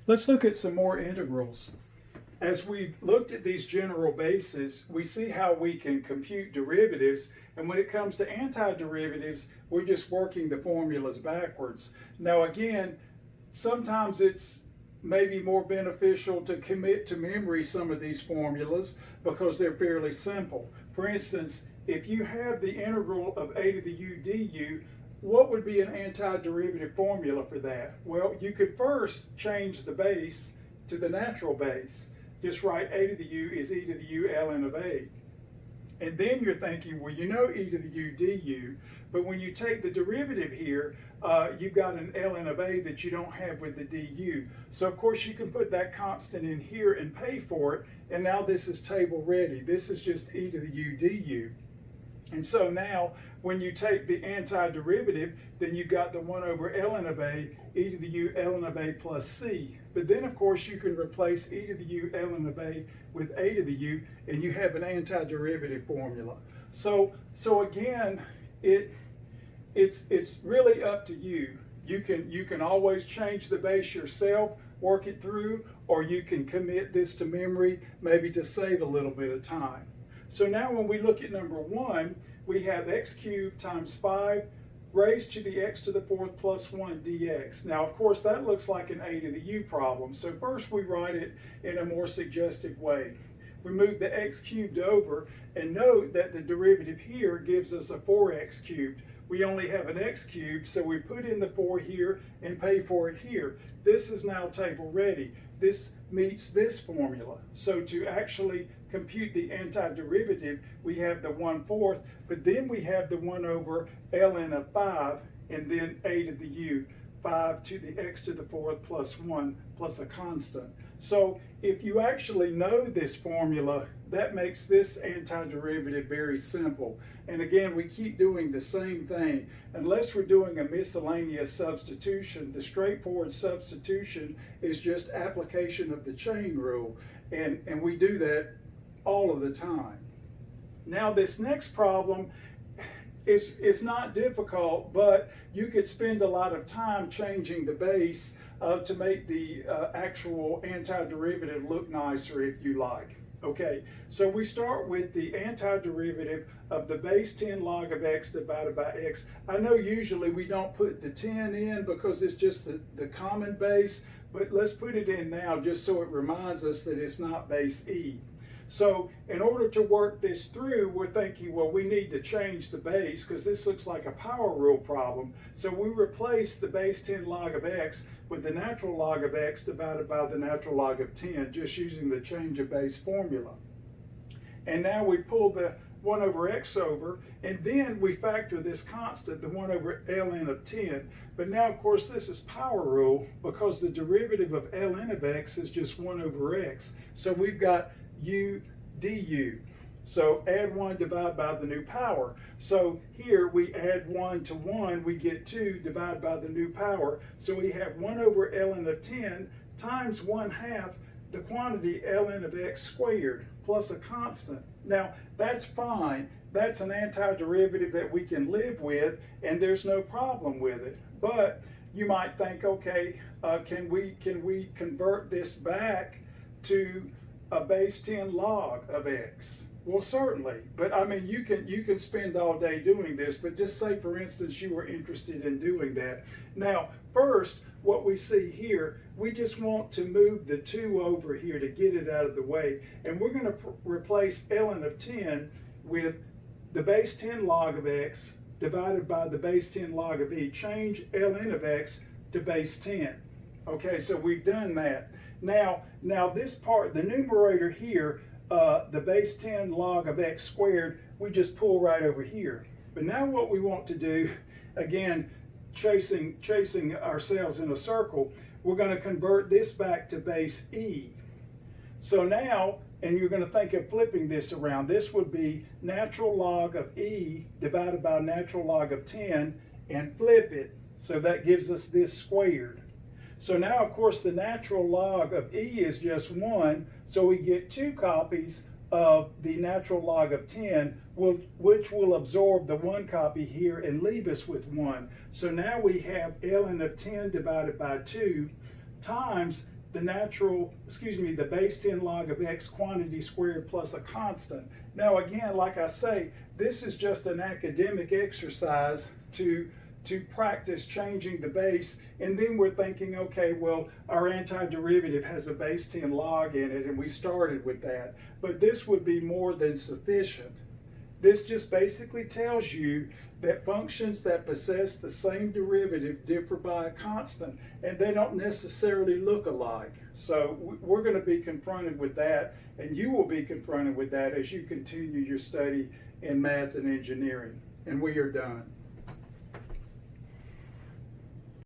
Let's look at some more integrals. As we looked at these general bases, we see how we can compute derivatives, and when it comes to antiderivatives, we're just working the formulas backwards. Now again, sometimes it's maybe more beneficial to commit to memory some of these formulas because they're fairly simple. For instance, if you have the integral of a to the u du, what would be an antiderivative formula for that? Well, you could first change the base to the natural base. Just write a to the u is e to the u ln of a. And then you're thinking, well, you know e to the u du, but when you take the derivative here, you've got an ln of a that you don't have with the du. So of course you can put that constant in here and pay for it, and now this is table ready. This is just e to the u du. And so now, when you take the antiderivative, then you've got the 1 over ln of a, e to the u ln of a plus c. But then, of course, you can replace e to the u ln of a with a to the u, and you have an antiderivative formula. So again, it's really up to you. You can always change the base yourself, work it through, or you can commit this to memory, maybe to save a little bit of time. So now when we look at number 1, we have x cubed times 5 raised to the x to the 4th plus 1 dx. Now, of course, that looks like an a to the u problem. So first we write it in a more suggestive way. We move the x cubed over, and note that the derivative here gives us a 4x cubed. We only have an x cubed, so we put in the 4 here and pay for it here. This is now table ready. This meets this formula. So to actually compute the antiderivative, we have the 1/4, but then we have the 1 over ln of 5, and then a to the u, 5 to the x to the 4th plus 1 plus a constant. So if you actually know this formula, that makes this antiderivative very simple. And again, we keep doing the same thing. Unless we're doing a miscellaneous substitution, the straightforward substitution is just application of the chain rule. And we do that all of the time. Now this next problem is not difficult, but you could spend a lot of time changing the base to make the actual antiderivative look nicer if you like. Okay, so we start with the antiderivative of the base 10 log of x divided by x. I know usually we don't put the 10 in because it's just the common base, but let's put it in now just so it reminds us that it's not base e. So in order to work this through, we're thinking, well, we need to change the base because this looks like a power rule problem. So we replace the base 10 log of x with the natural log of x divided by the natural log of 10, just using the change of base formula. And now we pull the 1 over x over, and then we factor this constant, the 1 over ln of 10. But now, of course, this is power rule because the derivative of ln of x is just 1 over x. So we've got u du. So add 1, divide by the new power. So here we add 1 to 1, we get 2, divide by the new power. So we have 1 over ln of 10 times 1/2 the quantity ln of x squared plus a constant. Now that's fine. That's an antiderivative that we can live with, and there's no problem with it. But you might think, okay, can we convert this back to a base 10 log of x? Well, certainly, but I mean, you can spend all day doing this, but just say, for instance, you were interested in doing that. Now, first, what we see here, we just want to move the 2 over here to get it out of the way, and we're going to replace ln of 10 with the base 10 log of x divided by the base 10 log of e. Change ln of x to base 10. Okay, so we've done that. Now this part, the numerator here, the base 10 log of x squared, we just pull right over here. But now what we want to do, again, chasing ourselves in a circle, we're going to convert this back to base e. So now, and you're going to think of flipping this around, this would be natural log of e divided by natural log of 10, and flip it. So that gives us this squared. So now, of course, the natural log of e is just 1, so we get 2 copies of the natural log of 10, which will absorb the 1 copy here and leave us with 1. So now we have ln of 10 divided by 2 times the base 10 log of x quantity squared plus a constant. Now again, like I say, this is just an academic exercise to practice changing the base, and then we're thinking, okay, well, our antiderivative has a base 10 log in it, and we started with that. But this would be more than sufficient. This just basically tells you that functions that possess the same derivative differ by a constant, and they don't necessarily look alike. So we're going to be confronted with that, and you will be confronted with that as you continue your study in math and engineering. And we are done.